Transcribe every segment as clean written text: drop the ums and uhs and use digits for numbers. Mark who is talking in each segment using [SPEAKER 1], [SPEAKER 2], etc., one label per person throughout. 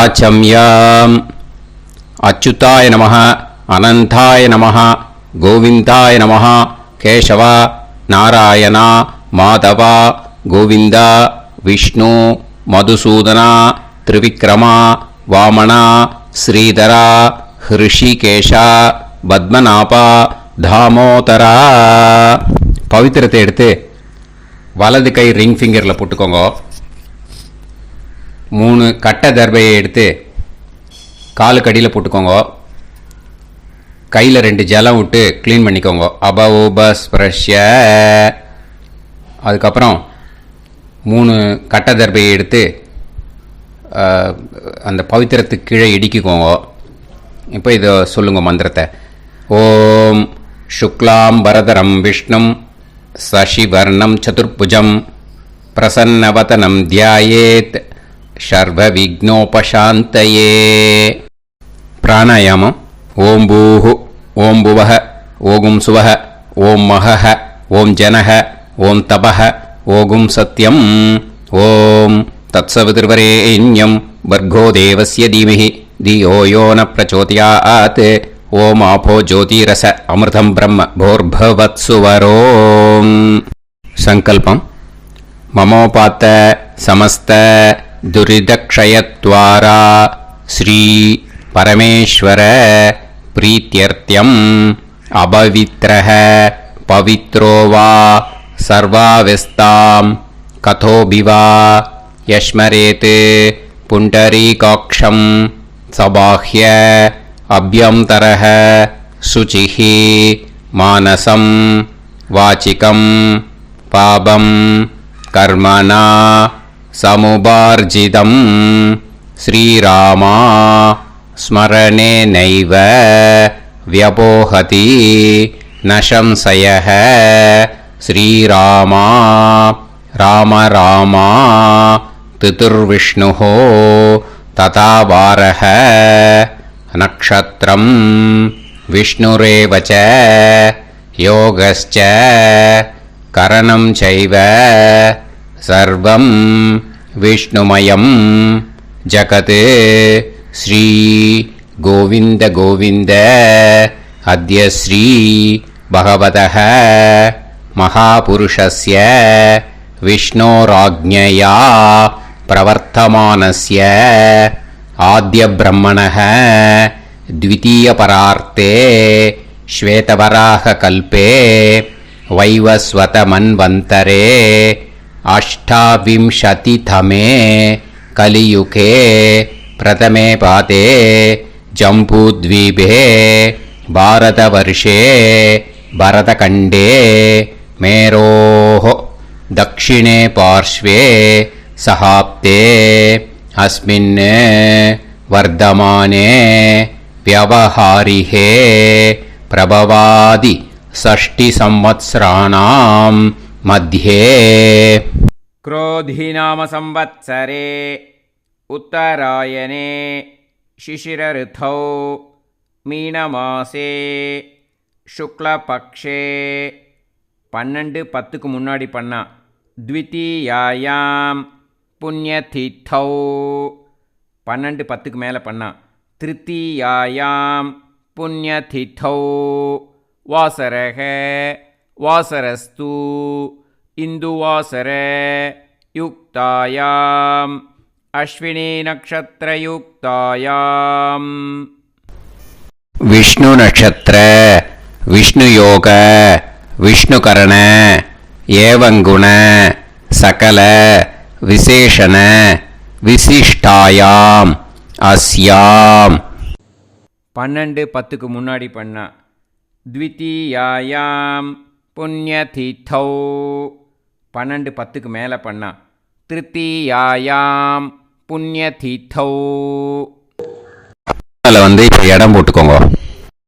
[SPEAKER 1] ஆச்சம்யாம். அச்சுதாய நமः, அனந்தாய நமः, கோவிந்தாய நமः, கேசவா, நாராயணா, மாதவா, கோவிந்தா, விஷ்ணு, மதுசூதனா, திரிவிக்ரமா, வாமனா, ஸ்ரீதரா, ஹிருஷிகேஷா, பத்மநாபா, தாமோதரா. பவித்திரத்தை எடுத்து வலது கை ரிங் ஃபிங்கரில் போட்டுக்கோங்க. 3 கட்டை தர்பையை எடுத்து காலுக்கடியில் போட்டுக்கோங்க. கையில் 2 ஜலம் விட்டு க்ளீன் பண்ணிக்கோங்க. அபஓபஸ்பிரஷ்ய. அதுக்கப்புறம் 3 கட்டை தர்பையை எடுத்து அந்த பவித்திரத்துக்கு கீழே இடிக்கிக்கோங்க. இப்போ இதை சொல்லுங்க மந்திரத்தை. ஓம் சுக்லாம் வரதரம் விஷ்ணும் சசிவர்ணம் சதுர்புஜம் பிரசன்னவதனம் தியாயேத் சர்வ விக்னோபசாந்தயே. பிராணாயாமம். ஓம் பூஹு, ஓம் புவஹ, ஓகும் சுவஹ, ஓம் மஹஹ, ஓம் ஜனஹ, ஓம் தபஹ, ஓகும் சத்யம். ஓம் தத்சவிதுர்வரேண்யம் வர்கோ தேவஸ்ய தீமஹி தியோ யோ ந பிரச்சோதயாத். ஓம் ஆபோ ஜோதிரச அமிர்தம் பிரம்ம போர்பவத்சுவரோம். சங்கல்பம். மமோபாத்த சமஸ்த துரிதக்ஷயத்வாரா ஸ்ரீ பரமேஸ்வர பிரீத்யர்த்தியம் அபவித்ரஹ பவித்ரோ வா சர்வாவஸ்தாம் கதோபிவா யஸ்மரேத் புண்டரீகாக்ஷம் சபாஹ்ய அப்யந்தரஹ சுசிஹி மானசம் வாசிகம் பாபம் கர்மணா சமுபார்ஜிதம் ஸ்ரீராமா ஸ்மரணேனைவ வ்யபோஹதி நசம்சயஹ. ஸ்ரீராமா ராம ராமா திதிர்விஷ்ணுஹோ ததா வாரஹ. நக்ஷத்ரம் விஷ்ணுரேவச யோகஸ்ச கரணம் சைவ சர்வம் விஷ்ணுமயம் ஜகத். ஸ்ரீ கோவிந்த கோவிந்த அத்ய ஸ்ரீ பகவதः மகாபுருஷஸ்ய விஷ்ணோராஜ்ஞயா பிரவர்த்தமானஸ்ய ஆத்ய பிரம்மணः த்விதீயபரார்த்தே ஸ்வேதவராக கல்பே வைவஸ்வத மன்வந்தரே அஷ்டாவிம்சதிதமே கலியுகே பிரதமே பாதே ஜம்பூத்வீபே பாரதவர்ஷே பரதகண்டே மேரோः தக்ஷிணே பார்ஷ்வே சஹாப்தே அஸ்மின் வர்தமானே व्यवहारिहे प्रभवादि षष्टि संवत्सराणां मध्ये.
[SPEAKER 2] क्रोधिनाम संवत्सरे उत्तरायणे शिशिर ऋतौ मीनमासे शुक्लपक्षे 12-10 முன்னாடி பண்ணா த்விதீயாயாம் புண்ணியதித்தௌ 12-10 மேலே பண்ணா திருத்தீயாயாம் புண்ணியதித்தௌ வாசரக வாசரஸ்து இந்துவாசர யுக்தாயாம் அஸ்வினி நக்ஷத்ரயுக்தாயாம்.
[SPEAKER 1] விஷ்ணு நட்சத்திர விஷ்ணு யோக விஷ்ணுகரண ஏவங்குண சகல விசேஷண விசிஷ்டாயாம் அஸ்யாம்.
[SPEAKER 2] 12-10 முன்னாடி பண்ணா த்விதீயாயாம் புண்ணியதித்தௌ 12-10 மேலே பண்ணா திருத்தீயாயாம் புண்ணியதித்தௌ.
[SPEAKER 1] அதில் இப்போ இடம் போட்டுக்கோங்க.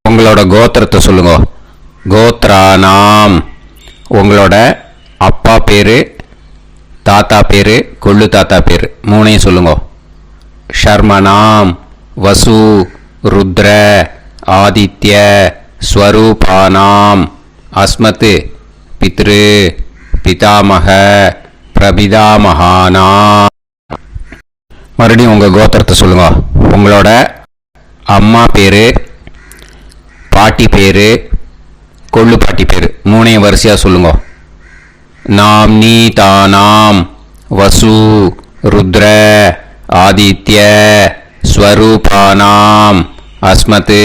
[SPEAKER 1] உங்களோட கோத்திரத்தை சொல்லுங்க. கோத்ரானாம். உங்களோட அப்பா பேர், தாத்தா பேர், கொள்ளு தாத்தா பேர் 3ஐயும் சொல்லுங்க. ஷர்மனாம் வசு ருத்ர ஆதித்ய ஸ்வரூபானாம் அஸ்மத் பித்ரு பிதாமக பிரபிதாமகானாம் மறுபடியும் உங்கள் கோத்திரத்தை சொல்லுங்க. உங்களோட அம்மா பேர், பாட்டி பேர், கொள்ளு பாட்டி பேர் மூணையும் வரிசையாக சொல்லுங்க. நாம் நீ தானாம் வசு ருத்ர ஆதித்ய ஸ்வரூபானாம் அஸ்மத்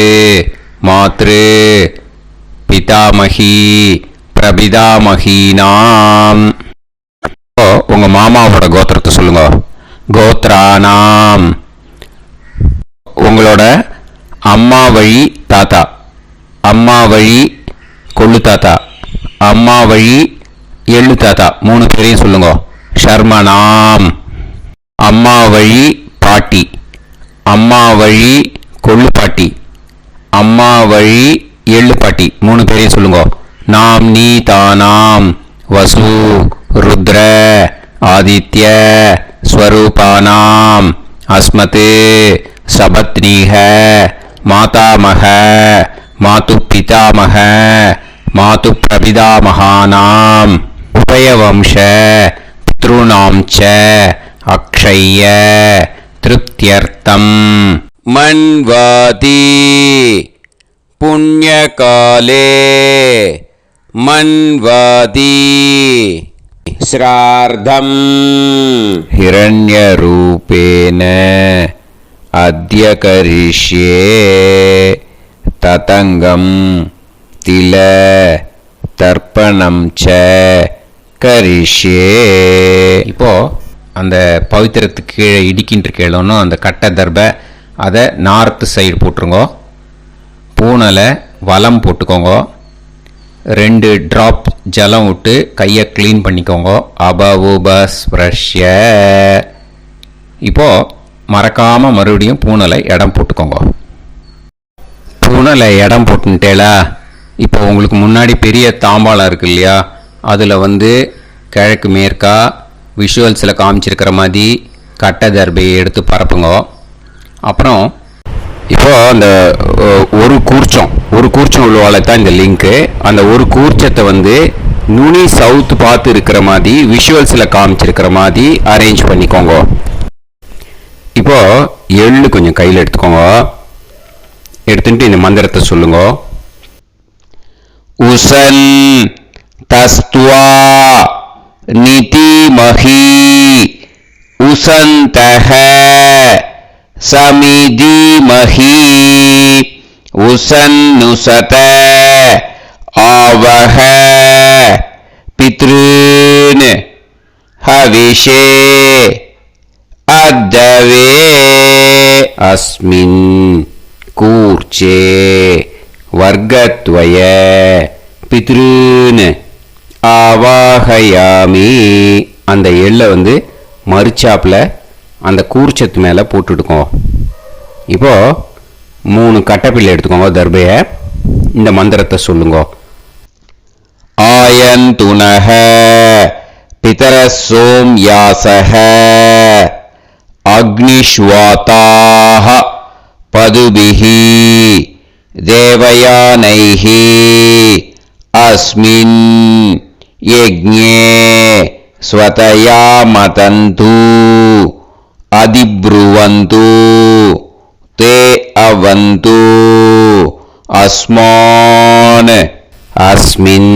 [SPEAKER 1] மாத்ரு பிதாமகி பிரபிதாமகீனாம். உங்கள் மாமாவோட கோத்திரத்தை சொல்லுங்க. கோத்ரானாம். உங்களோட அம்மா வழி தாத்தா, அம்மா வழி கொள்ளு தாத்தா, அம்மா வழி எள்ளு தாத்தா மூணு பேரையும் சொல்லுங்க. ஷர்மனாம். அம்மா வழி பாட்டி, அம்மா வழி கொள்ளு பாட்டி, அம்மா வழி எள்ளு பாட்டி மூணு பேரையும் சொல்லுங்க. நாம் நீ தானாம் வசு ருத்ர ஆதித்ய ஸ்வரூபானாம் அஸ்மத் சபத்னீஹ மாதாமக மாது பிதாமக மாது பிரபிதாமகானாம் உபயவம்ச பித்ருணாம் ச அக்ஷய்ய திருப்தியர்த்தம். மன்வாதி புண்ணியகாலே மன்வாதி ஸ்ரார்த்தம் ஹிரண்யரூபேன அத்ய கரிஷ்யே ததங்கம் தில தர்ப்பணம் ச கரிஷ்யே. இப்போ அந்த பவித்திரத்துக்கு கீழே இடிக்கின்ற கீழோன்னு அந்த கட்டை தர்பை அதை நார்த்து சைடு போட்டுருங்க. பூனலை வலம் போட்டுக்கோங்க. 2 ட்ராப் ஜலம் விட்டு கையை க்ளீன் பண்ணிக்கோங்க. அபவுபஸ்ப்ரஷ்ய. இப்போது மறக்காமல் மறுபடியும் பூனலை இடம் போட்டுக்கோங்க. பூனலை இடம் போட்டுட்டேலா. இப்போ உங்களுக்கு முன்னாடி பெரிய தாம்பாளம் இருக்கு இல்லையா, அதில் கிழக்கு மேற்கா விஷுவல்ஸில் காமிச்சிருக்கிற மாதிரி கட்டை தர்பையை எடுத்து பரப்புங்க. அப்புறம் இப்போது அந்த ஒரு கூர்ச்சம் உள்ளவால தான் இந்த லிங்க்கு. அந்த ஒரு கூர்ச்சத்தை நுனி சவுத்து பார்த்து இருக்கிற மாதிரி விஷுவல்ஸில் காமிச்சிருக்கிற மாதிரி அரேஞ்ச் பண்ணிக்கோங்க. இப்போது எள்ளு கொஞ்சம் கையில் எடுத்துக்கோங்க. எடுத்துட்டு இந்த மந்திரத்தை சொல்லுங்க. உசன் தஸ்துவா நிதிமஹி உசந்தஹ சமிதிமஹி உசன்னுசத ஆவஹ பித்ருன் ஹவிஷே அத்தவே அஸ்மின் கூர்ச்சே வர்க்கத்வய பித்ருன் ஆவாஹயாமி. அந்த எள்ளை மறுச்சாப்பில் அந்த கூர்ச்சத்து மேலே போட்டுடுக்கோம். இப்போது 3 கட்டப்பிள்ளை எடுத்துக்கோங்க தர்பையை. இந்த மந்திரத்தை சொல்லுங்க. ஆயந்துனஹ பிதர சோம்யாசஹ அக்னிஷ்வாதாஹ பதுபிஹி தேவயானைஹி அஸ்மின் யஜ்ஞே ஸ்வதயா மதந்து அதிப்ருவந்து தே அவது அஸ்மான் அஸ்மின்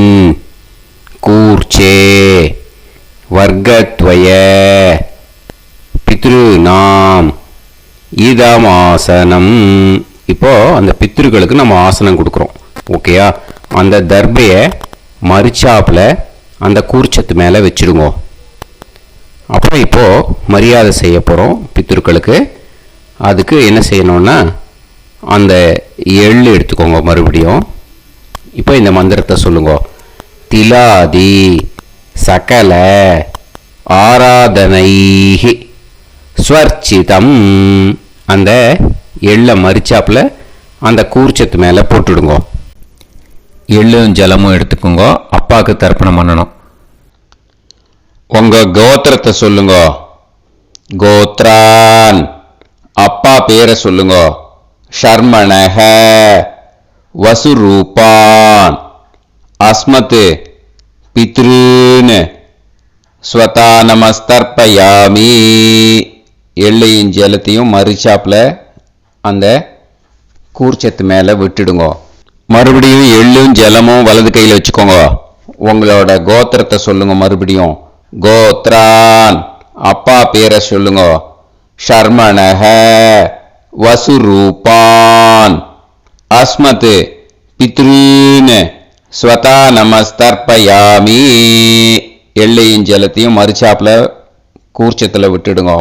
[SPEAKER 1] கூர்ச்சே வர்க்கத்வய பித்ருநாம் இதமாசனம். இப்போ அந்த பித்ருக்களுக்கு நம்ம ஆசனம் கொடுக்குறோம். ஓகேயா? அந்த தர்பையை மறுச்சாப்பில் அந்த கூர்ச்சத்து மேலே வச்சுடுங்க. அப்புறம் இப்போது மரியாதை செய்ய போகிறோம் பித்ருக்களுக்கு. அதுக்கு என்ன செய்யணும்னா அந்த எள்ளு எடுத்துக்கோங்க மறுபடியும். இப்போ இந்த மந்திரத்தை சொல்லுங்க. திலாதி சகல ஆராதனைஹி ஸ்வர்ச்சிதம். அந்த எள்ளை மரிச்சாப்பில் அந்த கூர்ச்சத்து மேலே போட்டுடுங்க. எள்ளும் ஜலமும் எடுத்துக்கோங்க. அப்பாவுக்கு தர்ப்பணம் பண்ணணும். உங்கள் கோத்திரத்தை சொல்லுங்க. கோத்ரான். அப்பா பேரை சொல்லுங்க. ஷர்மணஹ வசுரூபான் அஸ்மத் பித்ருன் ஸ்வதா நமஸ்தர்ப்பயாமி. எள்ளையும் ஜலத்தையும் மறிச்சாப்பில் அந்த கூர்ச்சத்து மேலே விட்டுடுங்க. மறுபடியும் எள்ளும் ஜலமும் வலது கையில் வச்சுக்கோங்க. உங்களோட கோத்திரத்தை சொல்லுங்க. மறுபடியும் கோத்ரான், அப்பா பேரை சொல்லுங்க. ஷர்மணஹ, வசுரூபான், அஸ்மத் பித்ருன், ஸ்வதா நமஸ்தர்ப்பயாமி. எள்ளையும் ஜலத்தையும் மறுச்சாப்பில் கூர்ச்சத்தில் விட்டுடுங்க.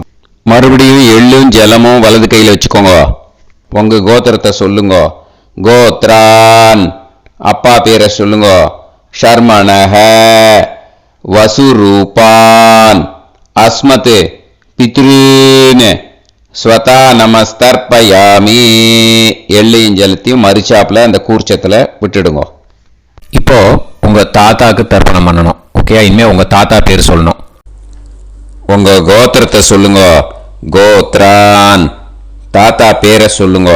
[SPEAKER 1] மறுபடியும் எள்ளும் ஜலமும் வலது கையில் வச்சுக்கோங்க. உங்க கோத்திரத்தை சொல்லுங்க. கோத்ரான், அப்பா பேரை சொல்லுங்க. ஷர்மணஹ, வசுரூபான், அஸ்மத் பித்ருன், ஸ்வதா நமஸ்தர்ப்பயாமி. எள்ளையும் ஜலத்தையும் மறுச்சாப்பில் அந்த கூர்ச்சத்தில் விட்டுடுங்க.
[SPEAKER 3] இப்போ உங்க தாத்தாக்கு தர்ப்பணம் பண்ணணும். ஓகே, இனிமே உங்க தாத்தா பேர் சொல்லணும்.
[SPEAKER 1] உங்க கோத்திரத்தை சொல்லுங்க. கோத்ரான், தாத்தா பேரை சொல்லுங்க.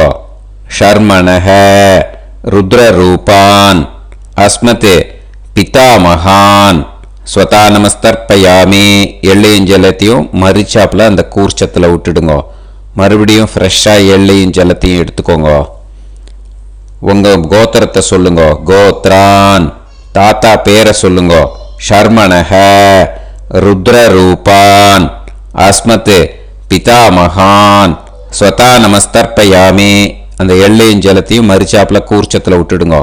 [SPEAKER 1] ஷர்மணஹ, ருத்ரரூபான், அஸ்மத் பிதாமகான், ஸ்வதா நமஸ்தர்ப்பயாமி. எள்ளையும் ஜலத்தையும் மறிச்சாப்பில் அந்த கூர்ச்சத்தில் விட்டுடுங்க. மறுபடியும் ஃப்ரெஷ்ஷாக எள்ளையும் ஜலத்தையும் எடுத்துக்கோங்க. உங்க கோத்திரத்தை சொல்லுங்க. கோத்ரான், தாத்தா பேரை சொல்லுங்க. ஷர்மணஹ, ருத்ரரூபான், அஸ்மத் பிதாமகான், ஸ்வதா நமஸ்தர்ப்பயாமி. அந்த எள்ளையும் ஜலத்தையும் மறிச்சாப்பில் கூர்ச்சத்தில் விட்டுடுங்க.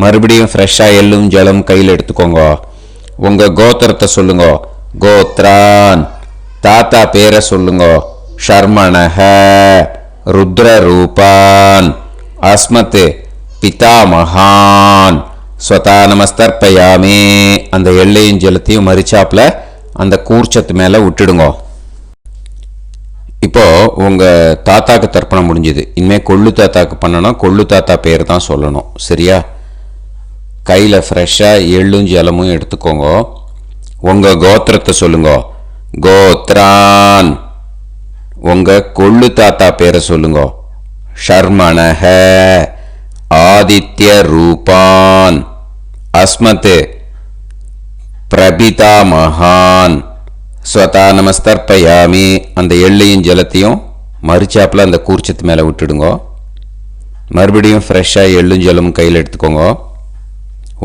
[SPEAKER 1] மறுபடியும் ஃப்ரெஷ்ஷாக எள்ளும் ஜலம் கையில் எடுத்துக்கோங்க. உங்க கோத்திரத்தை சொல்லுங்க. கோத்ரான், தாத்தா பேரை சொல்லுங்க. ஷர்மணஹ, ருத்ரரூபான், அஸ்மத் பிதாமகான், ஸ்வதா நமஸ்தர்ப்பயாமி. அந்த எள்ளையும் ஜலத்தையும் மறிச்சாப்பில் அந்த கூர்ச்சத்து மேலே விட்டுடுங்க. இப்போ உங்க தாத்தாக்கு தர்ப்பணம் முடிஞ்சது. இனிமேல் கொள்ளு தாத்தாக்கு பண்ணணும். கொள்ளு தாத்தா பேர் தான் சொல்லணும். சரியா? கையில் ஃப்ரெஷ்ஷாக எள்ளும் ஜலமும் எடுத்துக்கோங்க. உங்க கோத்திரத்தை சொல்லுங்க. கோத்ரான், உங்க கொள்ளு தாத்தா பேரை சொல்லுங்க. ஷர்மணஹ, ஆதித்ய ரூபான், அஸ்மத் பிரபிதாமகான், ஸ்வதா நமஸ்தர்ப்பயாமி. அந்த எள்ளையும் ஜலத்தையும் மறிச்சாப்பில் அந்த கூர்ச்சத்து மேலே விட்டுடுங்க. மறுபடியும் ஃப்ரெஷ்ஷாக எள்ளும் ஜலமும் கையில் எடுத்துக்கோங்க.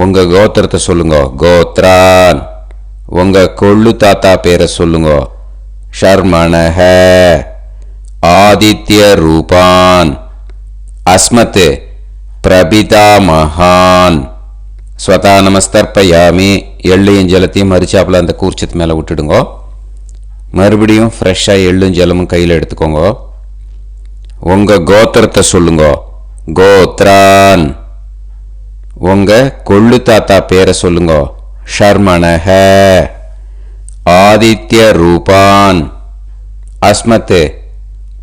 [SPEAKER 1] உங்க கோத்திரத்தை சொல்லுங்க. கோத்ரான், உங்க கொள்ளு தாத்தா பேரை சொல்லுங்க. ஷர்மணஹ, ஆதித்ய ரூபான், அஸ்மத் பிரபிதாமகான், ஸ்வதா நமஸ்தர்ப்பயாமி. எள்ளையும் ஜலத்தையும் மறிச்சாப்பில் அந்த கூர்ச்சத்து மேலே விட்டுடுங்க. மறுபடியும் ஃப்ரெஷ்ஷாக எள்ளும் ஜலமும் கையில் எடுத்துக்கோங்க. உங்க கோத்திரத்தை சொல்லுங்க. கோத்ரான், உங்க கொள்ளு தாத்தா பேரை சொல்லுங்க. ஷர்மணஹ, ஆதித்ய ரூபான், அஸ்மத்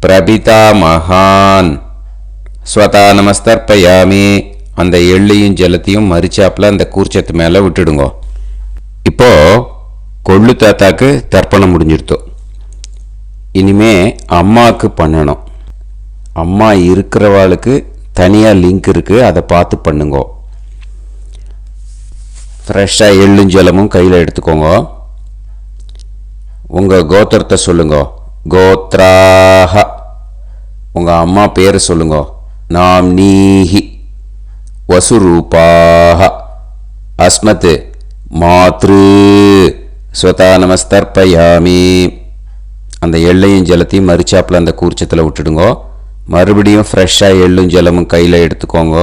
[SPEAKER 1] பிரபிதாமகான், ஸ்வதா நமஸ்தர்ப்பயாமி. அந்த எள்ளையும் ஜலத்தையும் மறிச்சாப்பில் அந்த கூர்ச்சத்து மேலே விட்டுடுங்க. இப்போ கொள்ளு தாத்தாக்கு தர்ப்பணம் முடிஞ்சிருத்தோம். இனிமே அம்மாவுக்கு பண்ணணும். அம்மா இருக்கிறவாளுக்கு தனியாக லிங்க் இருக்குது, அதை பார்த்து பண்ணுங்க. ஃப்ரெஷ்ஷாக எள்ளும் ஜலமும் கையில் எடுத்துக்கோங்க. உங்கள் கோத்திரத்தை சொல்லுங்க. கோத்ராஹ, உங்கள் அம்மா பேர் சொல்லுங்க. நாம் நீஹி, வசுரூபாஹ, அஸ்மத் மாத்ரு, ஸ்வதா நமஸ்தர்ப்பயாமி. அந்த எள்ளையும் ஜலத்தையும் மறிச்சாப்பில் அந்த கூர்ச்சத்தில் விட்டுடுங்க. மறுபடியும் ஃப்ரெஷ்ஷாக எள்ளும் ஜலமும் கையில் எடுத்துக்கோங்க.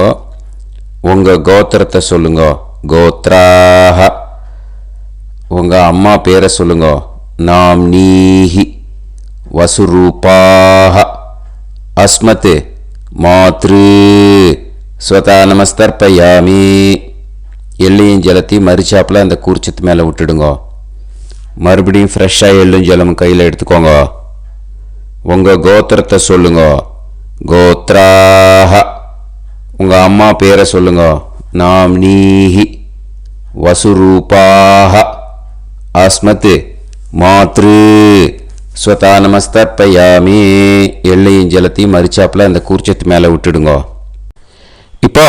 [SPEAKER 1] உங்கள் கோத்திரத்தை சொல்லுங்க. கோத்ராஹ, உங்கள் அம்மா பேரை சொல்லுங்க. நாம் நீஹி, வசுரூபாஹ, அஸ்மத் மாத்ரு, ஸ்வதா நமஸ்தர்ப்பயாமி. எள்ளையும் ஜலத்தையும் மறிச்சாப்பில் அந்த கூர்ச்சத்து மேலே விட்டுடுங்க. மறுபடியும் ஃப்ரெஷ்ஷாக எள்ளும் ஜலமும் கையில் எடுத்துக்கோங்க. உங்கள் கோத்திரத்தை சொல்லுங்க. கோத்ராஹ, உங்கள் அம்மா பேரை சொல்லுங்க. நாம் நீஹி, வசுரூபாஹ, அஸ்மத் மாத்ரு, ஸ்வதா நமஸ்தர்ப்பயாமி. எள்ளையும் ஜலத்தையும் மறிச்சாப்பில் அந்த கூர்ச்சத்து மேலே விட்டுடுங்க. இப்போ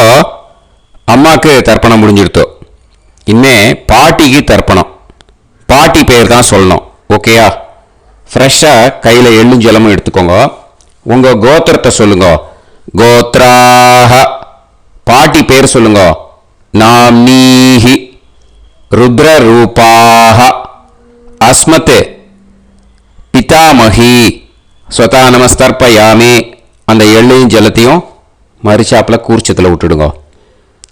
[SPEAKER 1] அம்மாவுக்கு தர்ப்பணம் முடிஞ்சிருத்தோம். இனிமே பாட்டிக்கு தர்ப்பணம். பாட்டி பேர் தான் சொல்லணும். ஓகேயா? ஃப்ரெஷ்ஷாக கையில் எள்ளும் ஜலமும் எடுத்துக்கோங்க. உங்கள் கோத்திரத்தை சொல்லுங்க. கோத்ராஹ. பாட்டி பேர் சொல்லுங்க. நாம்னீஹி. ருத்ரரூபாஹ. அஸ்மத் பிதாமகி. ஸ்வதா நமஸ்தர்ப்பயாமி. அந்த எள்ளையும் ஜலத்தையும் மரிச்சாப்பில் கூர்ச்சத்தில் விட்டுடுங்க.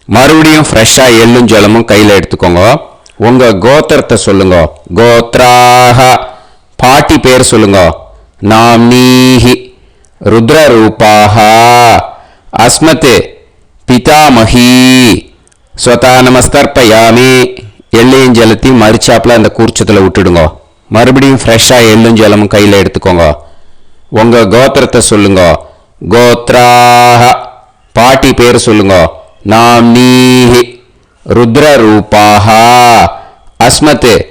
[SPEAKER 1] மறுபடியும் ஃப்ரெஷ்ஷாக எள்ளும் ஜலமும் கையில் எடுத்துக்கோங்க. உங்கள் கோத்திரத்தை சொல்லுங்க. கோத்ராஹ. பாட்டி பேர் சொல்லுங்க. நாம்னீஹி. ருத்ரரூபாஹ. அஸ்மத் பிதாமகி. ஸ்வதா நமஸ்தர்ப்பயாமி. எள்ளையும் ஜலத்தையும் மரிச்சாப்பில் அந்த கூர்ச்சத்தில் விட்டுடுங்க. மறுபடியும் ஃப்ரெஷ்ஷாக எள்ளும் ஜலமும் கையில் எடுத்துக்கோங்க. உங்கள் கோத்திரத்தை சொல்லுங்க. கோத்ராஹ. பாட்டி பேர் சொல்லுங்க. நாம்னீஹி. ருத்ரரூபாஹ. அஸ்மத்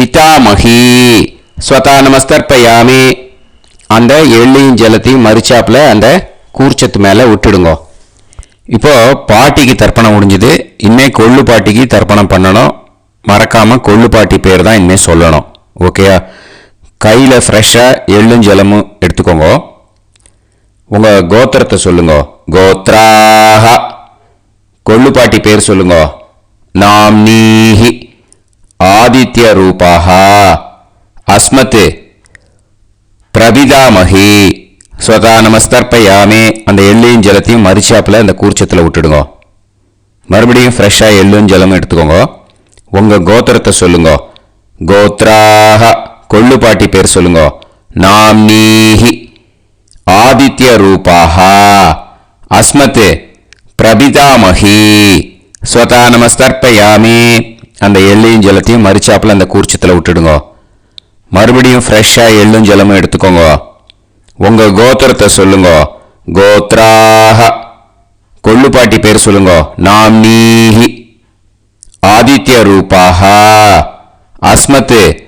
[SPEAKER 1] பிதாமகி. ஸ்வதா நமஸ்தர்ப்பயாமி. அந்த எள்ளையும் ஜலத்தையும் மரிச்சாப்பில் அந்த கூர்ச்சத்து மேலே விட்டுடுங்க. இப்போ பாட்டிக்கு தர்ப்பணம் முடிஞ்சது. இனிமேல் கொள்ளு பாட்டிக்கு தர்ப்பணம் பண்ணணும். மறக்காமல் கொள்ளு பாட்டி பேர் தான் இனிமேல் சொல்லணும். ஓகேயா? கையில் ஃப்ரெஷ்ஷாக எள்ளும் ஜலமும் எடுத்துக்கோங்க. உங்கள் கோத்திரத்தை சொல்லுங்க. கோத்ராஹ. கொள்ளு பாட்டி பேர் சொல்லுங்க. நாம்னீஹி. ஆதித்ய ரூபாஹ. அஸ்மத் பிரபிதாமகி. ஸ்வதா நமஸ்தர்ப்பயாமி. அந்த எள்ளையும் ஜலத்தையும் மரிச்சாப்பில் அந்த கூர்ச்சத்தில் விட்டுடுங்க. மறுபடியும் ஃப்ரெஷ்ஷாக எள்ளும் ஜலமும் எடுத்துக்கோங்க. உங்கள் கோத்திரத்தை சொல்லுங்க. கோத்ராஹ. கொள்ளு பாட்டி பேர் சொல்லுங்க. நாம்னீஹி. ஆதித்ய ரூபாஹ. அஸ்மத் பிரபிதாமகி. ஸ்வதா நமஸ்தர்ப்பயாமி. அந்த எள்ளையும் ஜலத்தையும் மரிச்சாப்பில் அந்த கூர்ச்சத்தில் விட்டுடுங்க. மறுபடியும் ஃப்ரெஷ்ஷாக எள்ளும் ஜலமும் எடுத்துக்கோங்க. உங்கள் கோத்திரத்தை சொல்லுங்க. கோத்ராஹ. கொள்ளு பாட்டி பேர் சொல்லுங்க. நாம்னீஹி. ஆதித்ய ரூபாஹ. அஸ்மத்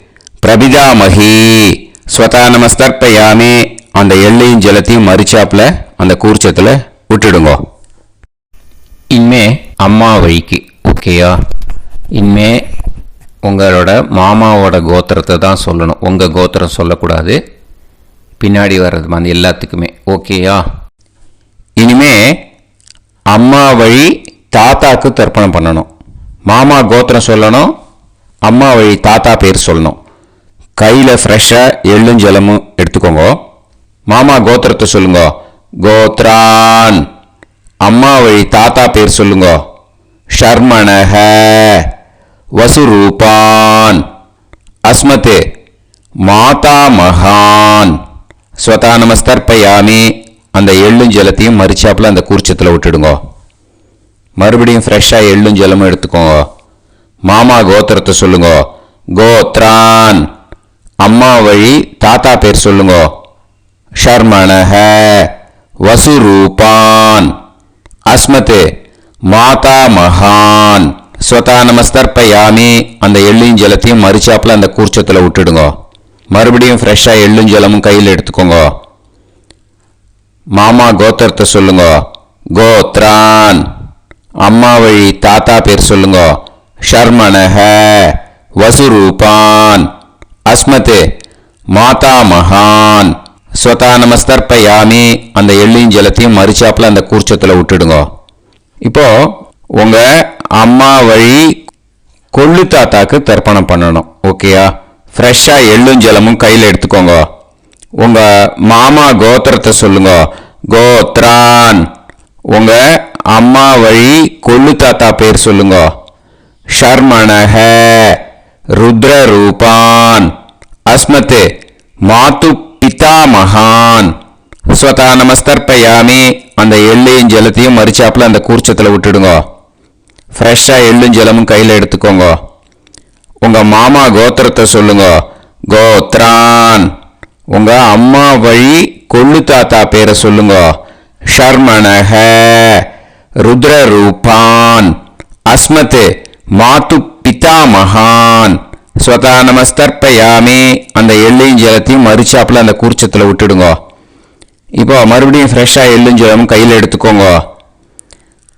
[SPEAKER 1] பிரபிதாமகி. ஸ்வதா நமஸ்தர்ப்பயாமி. அந்த எள்ளையும் ஜலத்தையும் மரிச்சாப்பில் அந்த கூர்ச்சத்தில் விட்டுடுங்க. இனிமே அம்மா வழிக்கு. ஓகேயா? இனிமே உங்களோட மாமாவோட கோத்திரத்தை தான் சொல்லணும். உங்கள் கோத்திரம் சொல்லக்கூடாது. பின்னாடி வர்றது வந்து எல்லாத்துக்குமே. ஓகேயா? இனிமே அம்மா வழி தாத்தாக்கு தர்ப்பணம் பண்ணணும். மாமா கோத்திரம் சொல்லணும். அம்மா வழி தாத்தா பேர் சொல்லணும். கையில் ஃப்ரெஷ்ஷாக எள்ளும் ஜலமும் எடுத்துக்கோங்க. மாமா கோத்திரத்தை சொல்லுங்க. கோத்ரான். அம்மா வழி தாத்தா பேர் சொல்லுங்க. ஷர்மணஹ. வசுரூபான். அஸ்மத் மாதா மகான். ஸ்வதா நமஸ்தர்ப்பயாமி. அந்த எள்ளும் ஜலத்தையும் மரிச்சாப்பில் அந்த கூர்ச்சத்தில் விட்டுடுங்க. மறுபடியும் ஃப்ரெஷ்ஷாக எள்ளும் ஜலமும் எடுத்துக்கோங்க. மாமா கோத்திரத்தை சொல்லுங்க. கோத்ரான். அம்மா வழி தாத்தா பேர் சொல்லுங்க. ஷர்மணஹ. வசுரூபான். அஸ்மத் மாதா மகான். ஸ்வதா நமஸ்தர்ப்பயாமி. அந்த எள்ளும் ஜலத்தையும் மரிச்சாப்பில் அந்த கூர்ச்சத்தில் விட்டுடுங்க. மறுபடியும் ஃப்ரெஷ்ஷாக எள்ளும் ஜலமும் கையில் எடுத்துக்கோங்க. மாமா கோத்திரத்தை சொல்லுங்க. கோத்ரான். அம்மா வழி தாத்தா பேர் சொல்லுங்க. ஷர்மணஹ. வசுரூபான். அஸ்மத் மாதா மகான். ஸ்வதா நமஸ்தர்ப்பயாமி. அந்த எள்ளையும் ஜலத்தையும் மரிச்சாப்பில் அந்த கூர்ச்சத்தில் விட்டுடுங்க. இப்போ உங்கள் அம்மா வழி கொள்ளு தாத்தாக்கு தர்ப்பணம் பண்ணணும். ஓகேயா? ஃப்ரெஷ்ஷாக எள்ளும் ஜலமும் கையில் எடுத்துக்கோங்க. உங்கள் மாமா கோத்திரத்தை சொல்லுங்க. கோத்ரான். உங்கள் அம்மா வழி கொள்ளு தாத்தா பேர் சொல்லுங்க. ஷர்மணஹ. ருத்ரரூபான். அஸ்மத் மாது பிதாமகான். ஸ்வதா நமஸ்தர்ப்பயாமி. அந்த எள்ளையும் ஜலத்தையும் மரிச்சாப்பில் அந்த கூர்ச்சத்தில் விட்டுடுங்க. ஃப்ரெஷ்ஷாக எள்ளும் ஜலமும் கையில் எடுத்துக்கோங்க. உங்கள் மாமா கோத்திரத்தை சொல்லுங்க. கோத்ரான். உங்கள் அம்மா வழி கொள்ளு தாத்தா பேரை சொல்லுங்க. ஷர்மணஹ. ருத்ரரூபான். அஸ்மத் மாது பிதாமகான். ஸ்வதா நமஸ்தர்ப்பயாமி. அந்த எள்ளையும் ஜலத்தையும் மரிச்சாப்பில் அந்த கூர்ச்சத்தில் விட்டுடுங்க. இப்போ மறுபடியும் ஃப்ரெஷ்ஷாக எள்ளும் ஜலமும் கையில் எடுத்துக்கோங்க.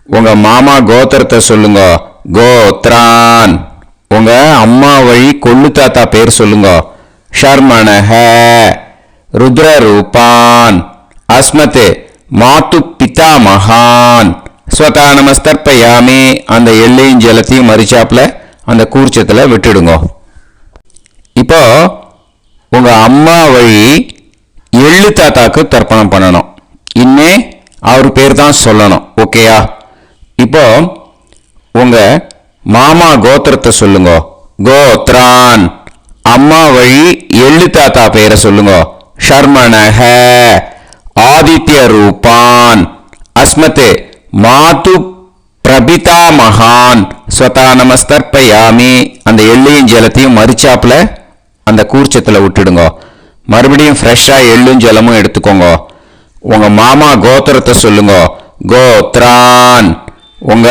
[SPEAKER 1] உங்கள் மாமா கோத்திரத்தை சொல்லுங்க. கோத்ரான். உங்கள் அம்மா வழி கொள்ளு தாத்தா பேர் சொல்லுங்க.
[SPEAKER 3] ஷர்மணஹ ருத்ரரூபான் அஸ்மத் மாத்து பிதாமகான் ஸ்வதா நமஸ்தர்ப்பயாமி. அந்த எள்ளையும் ஜலத்தையும் மறிச்சாப்புல அந்த கூர்ச்சத்தில் விட்டுடுங்க. இப்போ உங்க அம்மா வழி எள்ளு தாத்தாக்கு தர்ப்பணம் பண்ணணும். இனிமே அவர் பேர் தான் சொல்லணும். ஓகேயா? இப்போ உங்க மாமா கோத்திரத்தை சொல்லுங்க. கோத்ரான். அம்மா வழி எள்ளு தாத்தா பேரை சொல்லுங்க. ஷர்மணஹ ஆதித்ய ரூபான் அஸ்மத் மாது பிரபிதா மகான் ஸ்வதா நமஸ்தர்ப்பயாமி. அந்த எள்ளையும் ஜலத்தையும் மறிச்சாப்புல அந்த கூர்ச்சத்தில் விட்டுடுங்க. மறுபடியும் ஃப்ரெஷ்ஷாக எள்ளும் ஜலமும் எடுத்துக்கோங்க. உங்க மாமா கோத்திரத்தை சொல்லுங்க. கோத்ரான். உங்க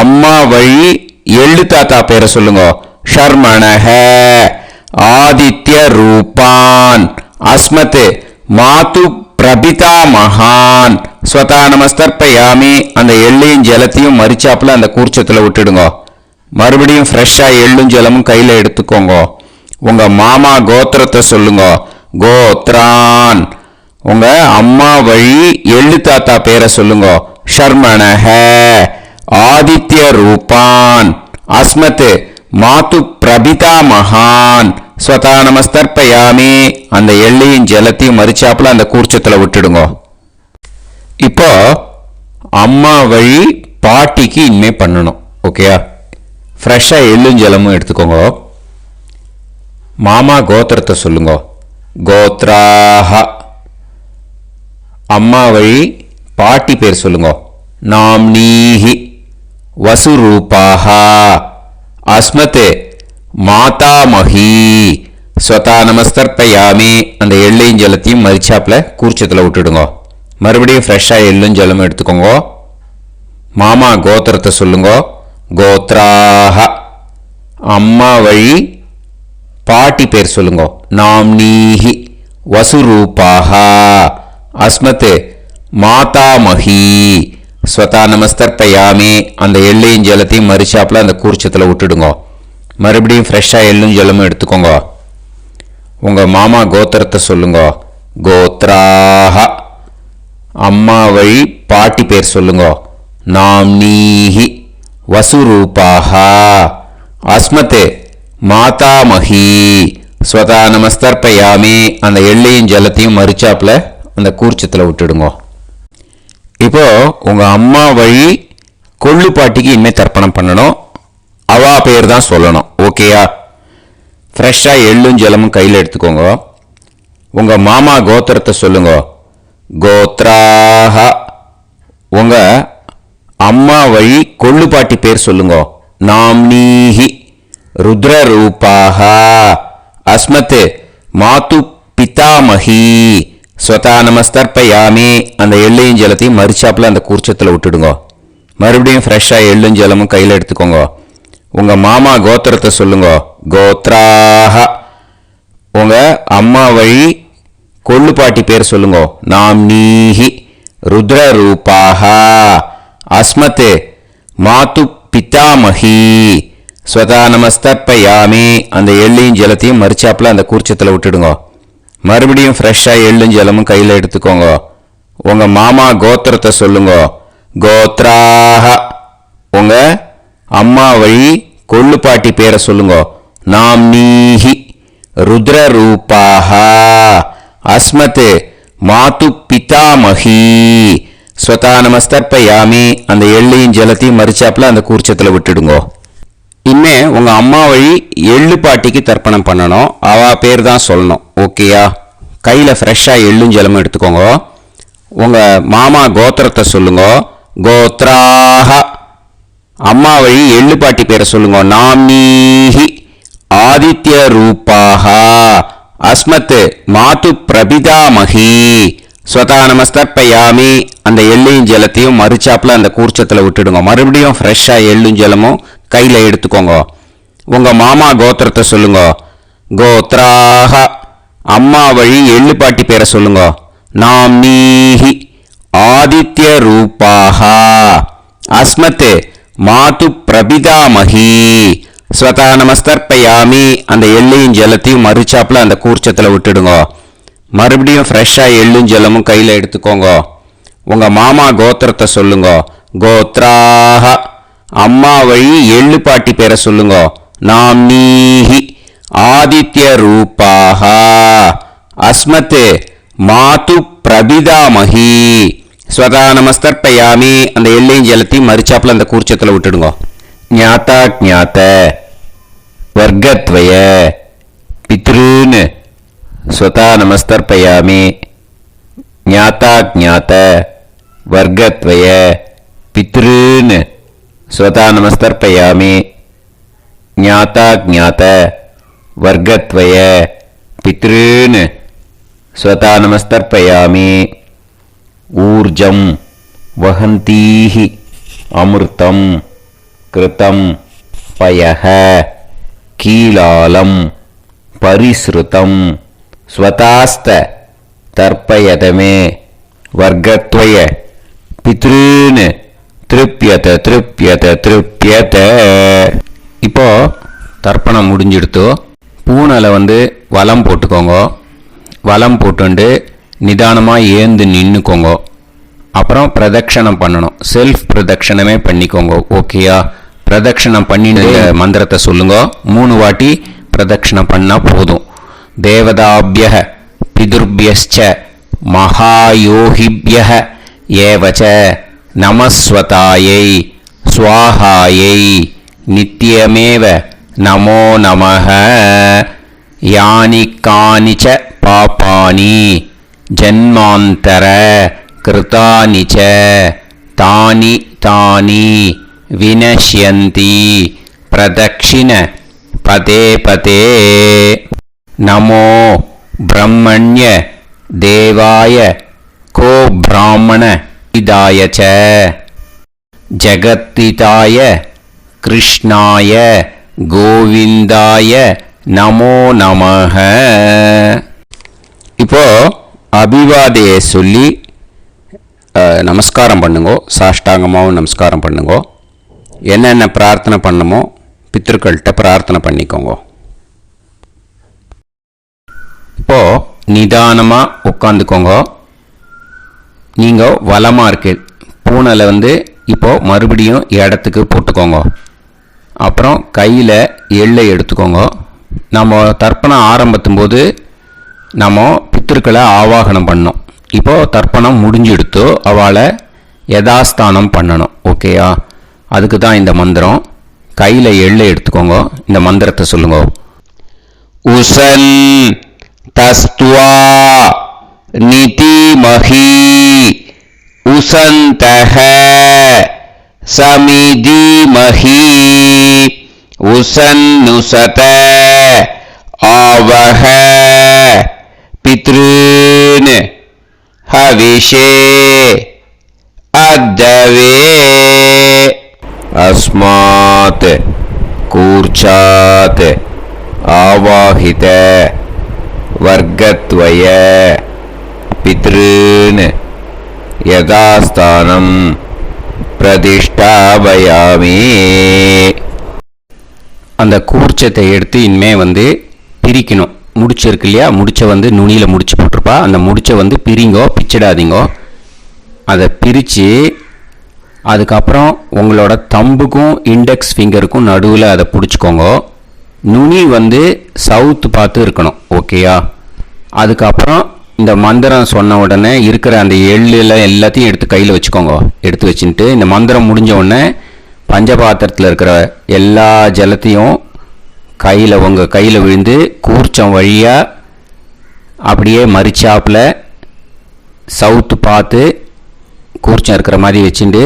[SPEAKER 3] அம்மா வழி எள்ளு தாத்தா பேரை சொல்லுங்க. ஷர்மணஹ ஆதித்ய ரூபான் அஸ்மத் மாது பிரபிதா மகான் ஸ்வதா நமஸ்தர்ப்பயாமி. அந்த எள்ளையும் ஜலத்தையும் மறிச்சாப்புல அந்த கூர்ச்சத்தில் விட்டுடுங்க. மறுபடியும் ஃப்ரெஷ்ஷாக எள்ளும் ஜலமும் கையில் எடுத்துக்கோங்க. உங்க மாமா கோத்திரத்தை சொல்லுங்க. கோத்ரான். உங்க அம்மா வழி எள்ளு தாத்தா பேரை சொல்லுங்க. ஷர்மணஹ ஆதித்ய ரூபான் அஸ்மத் மாது பிரபிதா மகான் ஸ்வதா நமஸ்தர்ப்பயாமி. அந்த எள்ளையும் ஜலத்தையும் மறிச்சாப்புல அந்த கூர்ச்சத்தில் விட்டுடுங்க. இப்போ அம்மா வழி பாட்டிக்கு இனிமே பண்ணணும். ஓகேயா? ஃப்ரெஷ்ஷாக எள்ளும் ஜலமும் எடுத்துக்கோங்க. மாமா கோத்திரத்தை சொல்லுங்க. கோத்ராஹ. அம்மா வழி பாட்டி பேர் சொல்லுங்க. நாம்னீஹி வசுரூபாஹ அஸ்மத் மாதாமஹி ஸ்வதா நமஸ்தர்ப்பயாமி. அந்த எள்ளையும் ஜலத்தையும் மறிச்சாப்புல கூர்ச்சத்தில் விட்டுடுங்க. மறுபடியும் ஃப்ரெஷ்ஷாக எள்ளும் ஜலமும் எடுத்துக்கோங்க. மாமா கோத்திரத்தை சொல்லுங்க. கோத்ராஹ. அம்மா வழி பாட்டி பேர் சொல்லுங்க. நாம்னீஹி வசுரூபாஹ அஸ்மத் மாதாமஹி ஸ்வதா நமஸ்தர்ப்பயாமி. அந்த எள்ளையும் ஜலத்தையும் மறிச்சாப்புல அந்த கூர்ச்சத்தில் விட்டுடுங்க. மறுபடியும் ஃப்ரெஷ்ஷாக எள்ளும் ஜலமும் எடுத்துக்கோங்க. உங்கள் மாமா கோத்திரத்தை சொல்லுங்க. கோத்ராஹ. அம்மா வழி பாட்டி பேர் சொல்லுங்க. நாம்னீஹி வசுரூபாஹ அஸ்மத் மாதாமஹி ஸ்வதா நமஸ்தர்ப்பயாமி. அந்த எள்ளையும் ஜலத்தையும் மறிச்சாப்புல அந்த கூர்ச்சத்தில் விட்டுடுங்க. இப்போ உங்க அம்மா வழி கொள்ளு பாட்டிக்கு இனிமேல் தர்ப்பணம் பண்ணணும். அவா பேர் தான் சொல்லணும். ஓகேயா? ஃப்ரெஷ்ஷாக எள்ளும் ஜலமும் கையில் எடுத்துக்கோங்க. உங்க மாமா கோத்திரத்தை சொல்லுங்க. கோத்ராஹ. உங்க அம்மா வழி கொள்ளு பாட்டி பேர் சொல்லுங்க. நாம்னீஹி ருத்ரரூபாஹ அஸ்மத் மாது பிதாமஹி ஸ்வதா நமஸ்தர்ப்பயாமி. அந்த எள்ளையும் ஜலத்தையும் மறிச்சாப்புல அந்த கூர்ச்சத்தில் விட்டுடுங்க. மறுபடியும் ஃப்ரெஷ்ஷாக எள்ளும் ஜலமும் கையில் எடுத்துக்கோங்க. உங்க மாமா கோத்திரத்தை சொல்லுங்க. கோத்ராஹ. உங்க அம்மா வழி கொள்ளு பாட்டி பேர் சொல்லுங்க. நாம்னீஹி ருத்ரரூபாஹ அஸ்மத் மாது பிதாமஹி ஸ்வதா நமஸ்தர்ப்பயாமி. அந்த எள்ளையும் ஜலத்தையும் மறிச்சாப்புல அந்த கூர்ச்சத்தில் விட்டுடுங்க. மறுபடியும் ஃப்ரெஷ்ஷாக எள்ளும் ஜலமும் கையில் எடுத்துக்கோங்க. உங்க மாமா கோத்திரத்தை சொல்லுங்க. கோத்ராஹ. உங்க அம்மா வழி கொள்ளு பாட்டி பேரை சொல்லுங்க. நாம்னீஹி ருத்ரரூபாஹ அஸ்மத் மாது பிதாமஹி ஸ்வதா நமஸ்தர்ப்பயாமி. அந்த எள்ளையும் ஜலத்தையும் மறிச்சாப்புல அந்த கூர்ச்சத்தில் விட்டுடுங்க. இனிமே உங்க அம்மா வழி எள்ளு பாட்டிக்கு தர்ப்பணம் பண்ணணும். அவ பேர் தான் சொல்லணும். ஓகேயா? கையில் ஃப்ரெஷ்ஷாக எள்ளும் ஜலமும் எடுத்துக்கோங்க. உங்க மாமா கோத்திரத்தை சொல்லுங்க. கோத்ராஹ. அம்மா வழி எள்ளு பாட்டி பேரை சொல்லுங்க. நாம்னீஹி ஆதித்ய ரூபாஹ அஸ்மத் மாது பிரபிதாமஹி ஸ்வதா நமஸ்தர்ப்பயாமி. அந்த எள்ளையும் ஜலத்தையும் மறிச்சாப்புல அந்த கூர்ச்சத்தில் விட்டுடுங்க. மறுபடியும் ஃப்ரெஷ்ஷாக எள்ளும் ஜலமும் கையில் எடுத்துக்கோங்க. உங்க மாமா கோத்திரத்தை சொல்லுங்க. கோத்ராஹ. அம்மா வழி எள்ளு பாட்டி பேரை சொல்லுங்க. நாம்னீஹி ஆதித்ய ரூபாஹ அஸ்மத் மாது பிரபிதாமஹி
[SPEAKER 1] ஸ்வதா நமஸ்தர்ப்பயாமி. அந்த எள்ளையும் ஜலத்தையும் மறுச்சாப்புல அந்த கூர்ச்சத்தில் விட்டுடுங்க. மறுபடியும் ஃப்ரெஷ்ஷாக எள்ளும் ஜலமும் கையில் எடுத்துக்கோங்க. உங்கள் மாமா கோத்திரத்தை சொல்லுங்க. கோத்ராக. அம்மா வழி எள்ளு பாட்டி பேரை சொல்லுங்க. நாம்னீஹி ஆதித்ய ரூபாக. அஸ்மத் மாது பிரபிதாமஹி. ஸ்வதா நமஸ்தர்ப்பயாமி. அந்த எள்ளையும் ஜலத்தையும் மறுச்சாப்புல அந்த கூர்ச்சத்தில் விட்டுடுங்க.
[SPEAKER 3] ஞாதா ஞாத வர்க்கத்வய பித்ருன் ஸ்வதா நமஸ்தர்ப்பயாமி. ஞாதா ஞாத வர்க்கத்வய பித்ருன் ஸ்வதா நமஸ்தர்ப்பயாமி. ஞாதா ஞாத வர்க்கத்வய பித்ருன் ஸ்வதா நமஸ்தர்ப்பயாமி. ஊர்ஜம் வஹந்தீஹி அமிர்தம் கிருதம் பயஹ கீலாலம் பரிஸ்ருதம் ஸ்வதாஸ்த தர்ப்பயதமே வர்க்கத்வய பித்ருன் திருப்யத திருப்யத திருப்யத. இப்போ தர்ப்பணம் முடிஞ்சிடுத்து. பூனலை வலம் போட்டுக்கோங்க. வலம் போட்டுண்டு நிதானமாக ஏந்து நின்றுக்கோங்க. அப்புறம் பிரதட்சணம் பண்ணணும். செல்ஃப் பிரதட்சணமே பண்ணிக்கோங்க. ஓகேயா? பிரதட்சணம் பண்ணிட்டு மந்திரத்தை சொல்லுங்க. 3 வாட்டி பிரதட்சணம் பண்ணால் போதும். தேவதாபிய பிதுர்பியஸ்ச மகாயோகிபிய ஏவச்ச நமஸ்வதாயை ஸ்வாஹாயை நித்யமேவ நமோ நமஹ. யானி கானிச்ச பாபானி ஜன்மாந்தர கிருதானி ச தானி தானி வினஷ்யந்தி பிரதக்ஷிண பதே பதே. நமோ பிரம்மண்ய தேவாய கோ பிராமண இதாய ச ஜகத்திதாய கிருஷ்ணாய கோவிந்தாய நமோ நமஹ. இப்போ அபிவாதையை சொல்லி நமஸ்காரம் பண்ணுங்கோ. சாஷ்டாங்கமாகவும் நமஸ்காரம் பண்ணுங்கோ. என்னென்ன பிரார்த்தனை பண்ணமோ பித்திருக்கள்கிட்ட பிரார்த்தனை பண்ணிக்கோங்க. இப்போ நிதானமாக உட்காந்துக்கோங்க. நீங்கள் வலமாக இருக்கு பூனலை இப்போ மறுபடியும் இடத்துக்கு போட்டுக்கோங்க. அப்புறம் கையில் எள்ளை எடுத்துக்கோங்க. நம்ம தர்ப்பணம் ஆரம்பித்தும் போது நம்ம பித்திருக்களை ஆவாகனம் பண்ணோம். இப்போது தர்ப்பணம் முடிஞ்செடுத்து அவளை யதாஸ்தானம் பண்ணணும். ஓகேயா? அதுக்கு தான் இந்த மந்திரம். கையில் எள்ளை எடுத்துக்கோங்க. இந்த மந்திரத்தை சொல்லுங்க. உசன் தஸ்துவா நிதிமஹி உசந்தஹ சமிதிமஹி உசன்னுசத ஆவஹ பித்ருன் ஹவிஷே அத்தவே. அஸ்மாத் கூர்ச்சாத் ஆவாஹித வர்க்கத்வய பித்ருன் யதாஸ்தானம் பிரதிஷ்டாபயாமி. அந்த கூர்ச்சத்தை எடுத்து இனிமே பிரிக்கணும். முடிச்சு இருக்கு இல்லையா? முடிச்சை நுனியில் முடிச்சு போட்டிருப்பா. அந்த முடிச்சை பிரிங்கோ, பிச்சிடாதீங்கோ. அதை பிரித்து அதுக்கப்புறம் உங்களோட தம்புக்கும் இண்டெக்ஸ் ஃபிங்கருக்கும் நடுவில் அதை பிடிச்சிக்கோங்க. நுனி சவுத்து பார்த்து இருக்கணும். ஓகேயா? அதுக்கப்புறம் இந்த மந்திரம் சொன்ன உடனே இருக்கிற அந்த எள்ளில் எல்லாத்தையும் எடுத்து கையில் வச்சுக்கோங்க. எடுத்து வச்சுட்டு இந்த மந்திரம் முடிஞ்ச உடனே பஞ்சபாத்திரத்தில் இருக்கிற எல்லா ஜலத்தையும் உங்கள் கையில் விழுந்து கூர்ச்சம் வழியாக அப்படியே மறிச்சாப்பில் சவுத்து பார்த்து கூர்ச்சம் இருக்கிற மாதிரி வச்சுட்டு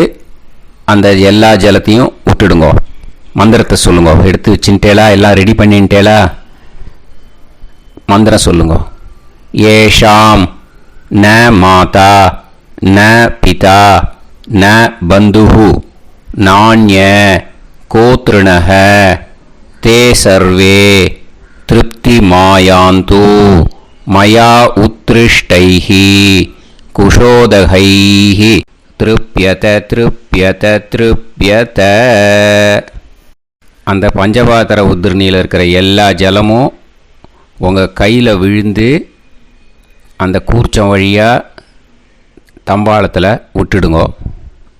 [SPEAKER 3] அந்த எல்லா ஜலத்தையும் விட்டுடுங்க. மந்திரத்தை சொல்லுங்க. எடுத்து வச்சுட்டேலா? எல்லாம் ரெடி பண்ணிட்டேலா? மந்திரம் சொல்லுங்க. ஏஷாம் ந மாதா ந பிதா ந பந்துஹு நாண்ய கோத்ருணஹ தே சர்வே திருப்தி மாயாந்து மயா உத்ருஷ்டைஹி அந்த பஞ்சபாத்திர உதிரணியில் இருக்கிற எல்லா ஜலமும் உங்கள் கையில் விழுந்து அந்த கூர்ச்சம் வழியாக தம்பாளத்தில் விட்டுடுங்கோ.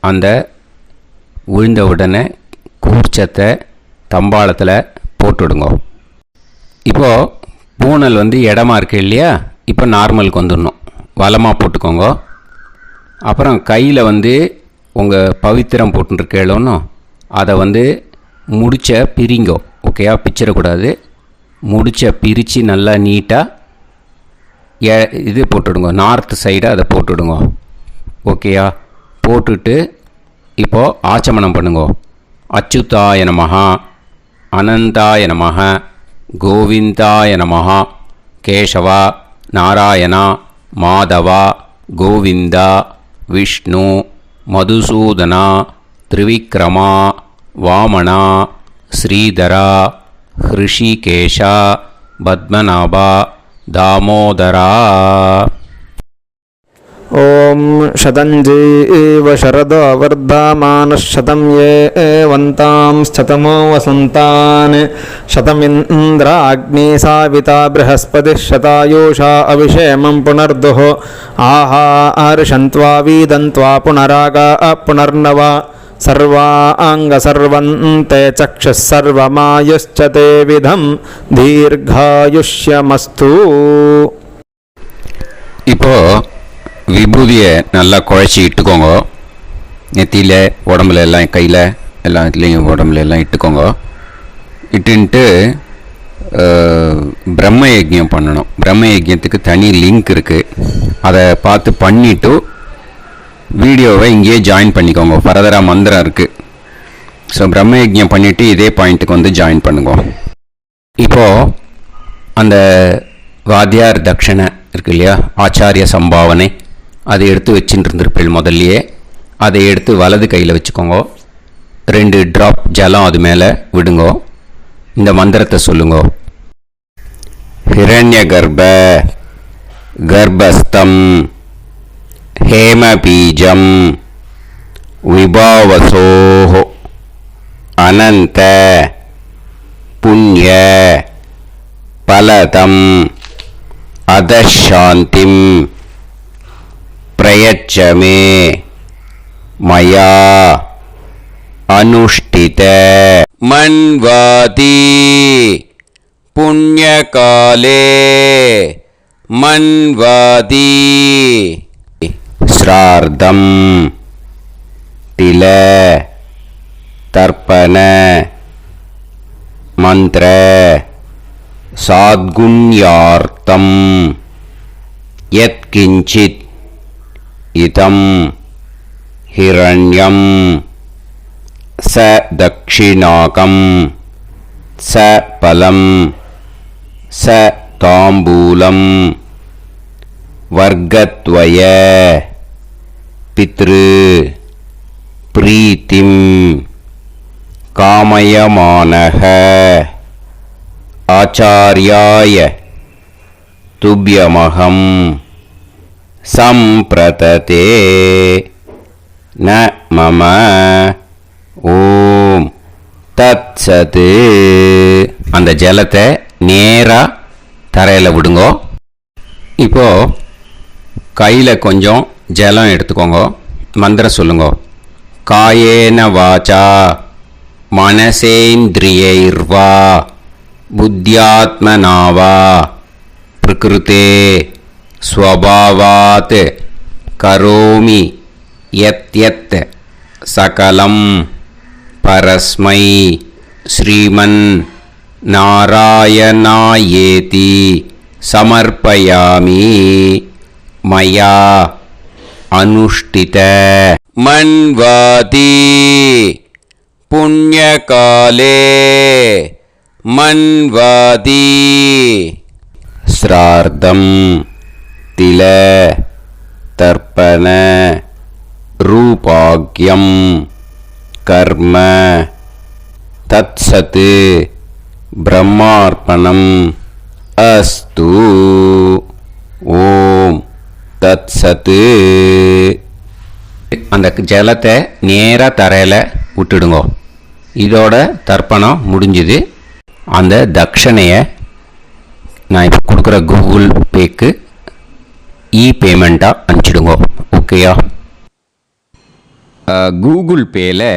[SPEAKER 3] அந்த விழுந்த உடனே கூர்ச்சத்தை தம்பாளத்தில் போட்டுடுங்கோ. இப்போது பூனல் இடமா இருக்கு இல்லையா, இப்போ நார்மலுக்கு வந்துடணும். வலமாக போட்டுக்கோங்க. அப்புறம் கையில் உங்கள் பவித்திரம் போட்டுருக்கேளோன்னு அதை முடிச்ச பிரிங்கோ. ஓகேயா, பிச்சிடக்கூடாது. முடிச்ச பிரித்து நல்லா நீட்டாக இது போட்டுடுங்க, நார்த் சைடை அதை போட்டுடுங்க. ஓகேயா, போட்டுட்டு இப்போது ஆச்சமனம் பண்ணுங்க. அச்சுதாய நமஹ, அனந்தாய நமஹ, கோவிந்தாய நமஹ, கேசவா, நாராயணா, மாதவா, கோவிந்தா, விஷ்ணு, மதுசூதனா, திரிவிக்ரமா, வாமனா, ஸ்ரீதரா, ஹிருஷிகேஷா, பத்மநாபா, தாமோதரா.
[SPEAKER 4] ॐ शतञ्जीव शरदो वर्धमानः शतं ये वन्तां शतमो वसन्तान् शतमिन्द्राग्नी साविता बृहस्पतिः शतायुषा अभिषेमं पुनर्दुः आहार्षन्त्वा वीदन्त्वा पुनरागा पुनर्नव सर्वाङ्गसर्वन्ते चक्षुः सर्वमायुश्च ते विधं दीर्घायुष्यमस्तु.
[SPEAKER 3] இப்போது விபூதியை நல்லா குழச்சி இட்டுக்கோங்க. நெத்தியில், உடம்புல எல்லாம், கையில் எல்லாம், இதுலேயும் உடம்புல எல்லாம் இட்டுக்கோங்க. இட்டுன்ட்டு பிரம்ம யஜ்யம் பண்ணணும். பிரம்ம யஜ்யத்துக்கு தனி லிங்க் இருக்குது. அதை பார்த்து பண்ணிவிட்டு வீடியோவை இங்கேயே ஜாயின் பண்ணிக்கோங்க. ஃபர்தராக மந்திரம் இருக்குது. ஸோ பிரம்ம யஜ்யம் பண்ணிவிட்டு இதே பாயிண்ட்டுக்கு ஜாயின் பண்ணுங்க. இப்போது அந்த வாத்தியார் தட்சணை இருக்கு இல்லையா, ஆச்சாரிய சம்பாவனை, அதை எடுத்து வச்சுட்டு இருந்திருப்பேன் முதல்லையே. அதை எடுத்து வலது கையில் வச்சுக்கோங்க. 2 ட்ராப் ஜலம் அது மேலே விடுங்கோ. இந்த மந்திரத்தை சொல்லுங்கோ. ஹிரண்ய கர்ப்ப கர்ப்பஸ்தம் ஹேமபீஜம் விபாவசோஹோ அனந்த புண்ணிய பலதம் அதசாந்திம் பிரயச்சமே மயா அனுஷ்டித மன்வாதி புண்ணியகாலே மன்வாதி ஸ்ரார்த்தம் தில தர்ப்பண மந்திர சாத்குண்யார்த்தம் யத்கிஞ்சித் இதம் ஹிரண்யம் ச தக்ஷிணாகம் ச பலம் ச தாம்பூலம் வர்க்கத்வய பித்ரு பிரீத்திம் காமயமானஹ ஆச்சார்யாய துப்யமகம் சம்பிரததே ந மம ஓம் தத்சது. அந்த ஜலத்தை நேராக தரையில் விடுங்கோ. இப்போது கையில் கொஞ்சம் ஜலம் எடுத்துக்கோங்க. மந்திரம் சொல்லுங்க. காயேன வாச்சா மனசேந்திரியைர்வா புத்தியாத்மனாவா பிரகிருதே ஸ்வபாவாத் கரோமி யத் யத் சகலம் பரஸ்மை ஸ்ரீமன் நாராயணாயேதி சமர்ப்பயாமி மயா அனுஷ்டித மன்வாதி புண்ணியகாலே மன்வாதி ஸ்ரார்த்தம் தில தர்ப்பண ரூபாக்யம் கர்ம தத்சத் பிரம்மார்ப்பணம் அஸ்து. ஓம் தத்சத். அந்த ஜலத்தை நேராக தரையில் விட்டுடுங்கோ. இதோட தர்ப்பணம் முடிஞ்சுது. அந்த தட்சணையை நான் இப்போ கொடுக்குற கூகுள் பேக்கு பேமெண்ட்டாக அனுப்பிச்சிடுங்க. ஓகேயா?
[SPEAKER 1] கூகுள் பேயில்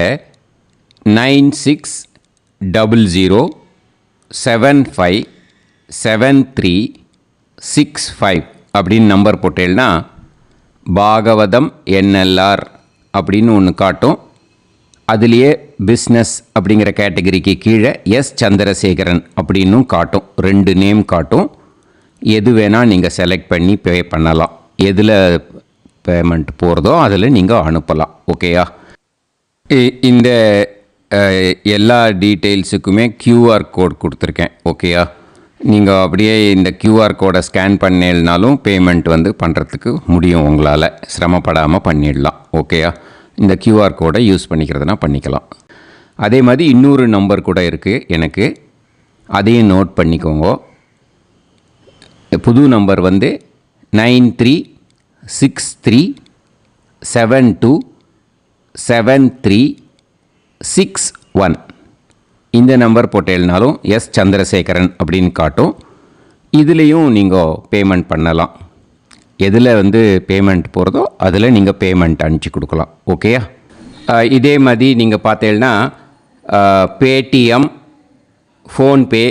[SPEAKER 1] 9600757365 அப்படின்னு நம்பர் போட்டேன்னா பாகவதம் NLR அப்படின்னு ஒன்று காட்டும். அதுலேயே பிஸ்னஸ் அப்படிங்கிற கேட்டகரிக்கு கீழே எஸ் சந்திரசேகரன் அப்படின்னும் காட்டும். 2 நேம் காட்டும். எது வேணால் நீங்கள் செலக்ட் பண்ணி பே பண்ணலாம். எதில் பேமெண்ட் போகிறதோ அதில் நீங்கள் அனுப்பலாம். ஓகேயா? இந்த எல்லா டீட்டெயில்ஸுக்குமே QR கோட் கொடுத்துருக்கேன். ஓகேயா? நீங்கள் அப்படியே இந்த QR கோடை ஸ்கேன் பண்ணேல்னாலும் பேமெண்ட் வந்து பண்ணுறதுக்கு முடியும். உங்களால் சிரமப்படாமல் பண்ணிடலாம். ஓகேயா? இந்த QR கோடை யூஸ் பண்ணிக்கிறதுனா பண்ணிக்கலாம். அதே மாதிரி இன்னொரு நம்பர் கூட இருக்குது எனக்கு, அதையும் நோட் பண்ணிக்கோங்க. புது நம்பர் வந்து 9363727361. இந்த நம்பர் போட்டேல்னாலும் எஸ் சந்திரசேகரன் அப்படின்னு காட்டும். இதுலேயும் நீங்கள் பேமெண்ட் பண்ணலாம். எதில் வந்து பேமெண்ட் போகிறதோ அதில் நீங்கள் பேமெண்ட் அனுப்பிச்சி கொடுக்கலாம். ஓகேயா? இதே மாதிரி நீங்கள் பார்த்தேன்னா பேடிஎம், ஃபோன்பே,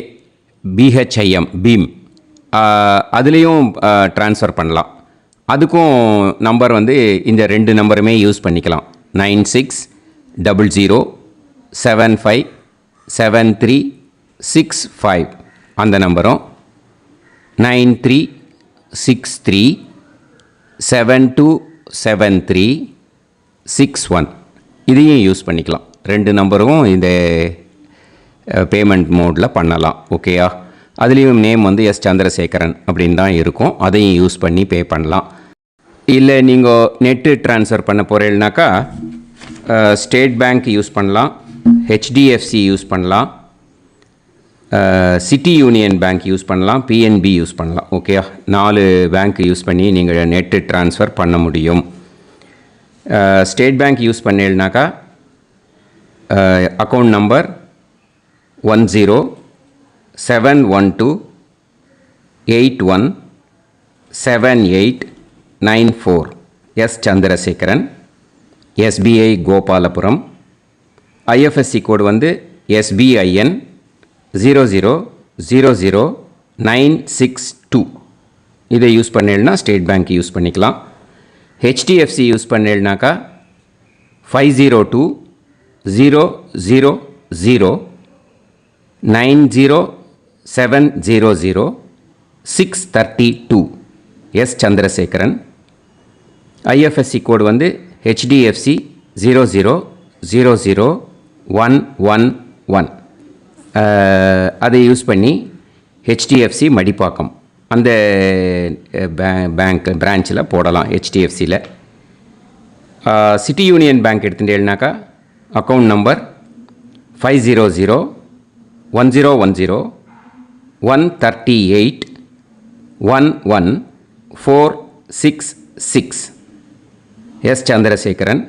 [SPEAKER 1] BHIM பீம் அதுலேயும் ட்ரான்ஸ்ஃபர் பண்ணலாம். அதுக்கும் நம்பர் வந்து இந்த 2 நம்பருமே யூஸ் பண்ணிக்கலாம். 9600757365 அந்த நம்பரும் 9363727361 இதையும் யூஸ் பண்ணிக்கலாம். 2 நம்பரும் இந்த பேமெண்ட் மோடில் பண்ணலாம். ஓகேயா? அதுலேயும் நேம் வந்து எஸ் சந்திரசேகரன் அப்படின்னு தான் இருக்கும். அதையும் யூஸ் பண்ணி பே பண்ணலாம். இல்லை நீங்கள் நெட்டு ட்ரான்ஸ்ஃபர் பண்ண போகிறீங்கனாக்கா ஸ்டேட் பேங்க் யூஸ் பண்ணலாம், HDFC யூஸ் பண்ணலாம், சிட்டி யூனியன் பேங்க் யூஸ் பண்ணலாம், PNB யூஸ் பண்ணலாம். ஓகேயா? 4 பேங்க் யூஸ் பண்ணி நீங்கள் நெட்டு ட்ரான்ஸ்ஃபர் பண்ண முடியும். ஸ்டேட் பேங்க் யூஸ் பண்ணீங்கனாக்கா account number 1071281789 S Chandrasekaran, SBI Gopalapuram. IFSC code வந்து SBIN 0000962. இதை யூஸ் பண்ணேன்னா ஸ்டேட் பேங்க் யூஸ் பண்ணிக்கலாம். HDFC யூஸ் பண்ணேன்னாக்கா 5020090700 எஸ் சந்திரசேகரன். IFSC கோடு வந்து HDFC 0000111. அதை யூஸ் பண்ணி HDFC மடிப்பாக்கம் அந்த பேங்க் பிரான்ச்சில் போடலாம். HDFCயில் சிட்டி யூனியன் பேங்க் எடுத்துட்டேன்னாக்கா account number 500101381146 S Chandrasekaran.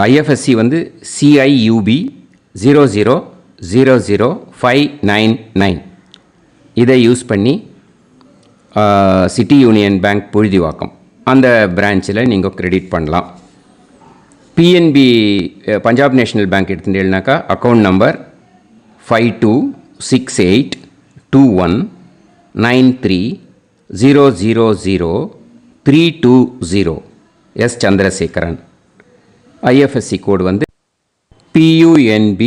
[SPEAKER 1] IFSC வந்து CIUB 0000599. இதை யூஸ் பண்ணி சிட்டி யூனியன் பேங்க் புழுதிவாக்கம் அந்த பிரான்ச்சில் நீங்கள் கிரெடிட் பண்ணலாம். PNB பஞ்சாப் நேஷ்னல் பேங்க் எடுத்துட்டேன்னாக்கா account number 52682193000320 S Chandrasekaran. IFSC code வந்து PUNB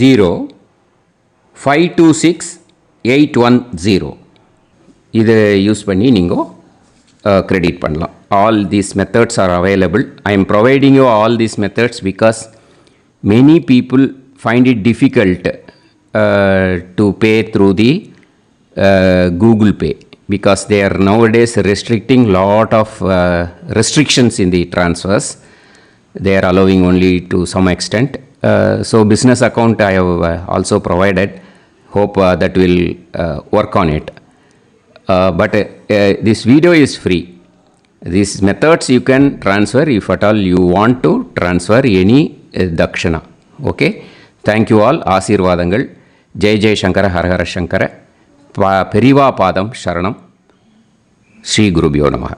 [SPEAKER 1] 0526810. இதை யூஸ் பண்ணி நீங்கள் கிரெடிட் பண்ணலாம். All these methods are available. I am providing you all these methods because many people find it difficult to pay through the Google Pay because they are nowadays restricting lot of restrictions in the transfers. They are allowing only to some extent. So business account I have also provided. Hope that will work on it. But this video is free. These methods you can transfer if at all you want to transfer any dakshana.
[SPEAKER 3] Okay, thank you all. ஆசீர்வாதங்கள். ஜெய் ஜெய் சங்கர ஹரஹர சங்கர. பெரிவா பாதம் சரணம். ஸ்ரீ குருபியோ நமக.